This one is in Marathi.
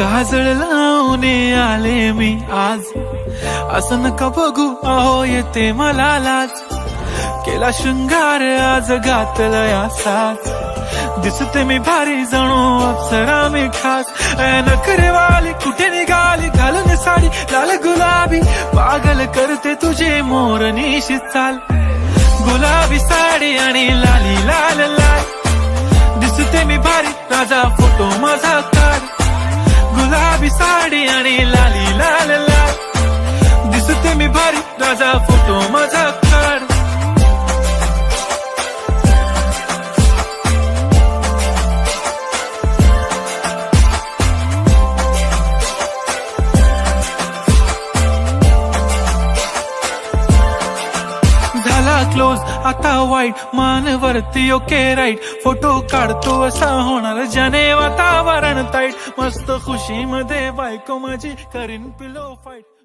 काजळ लावून आले मी आज, असं नका बघू अहो येते मला लाज. केला शृंगार आज घातला असाच, दिसते मी भारी जणू अप्सरा मी खास. नखरेवाली कुठे निघाली घालून साडी लाल गुलाबी, पागल करते तुझे मोरनीशी चाल. गुलाबी साडी आणि लाली लाल लाल, दिसते मी भारी राजा फोटो माझा काढ. गुलाबी साडी आणि लाली लाल लाल, दिसते मी भारी राजा फोटो माझा काढ. क्लोज आता वाईट मानवरती ओके राईट, फोटो काढतो असा होणार ज्याने वातावरण ताईट. मस्त खुशी मध्ये बायको माझी करीन पिलो फाईट.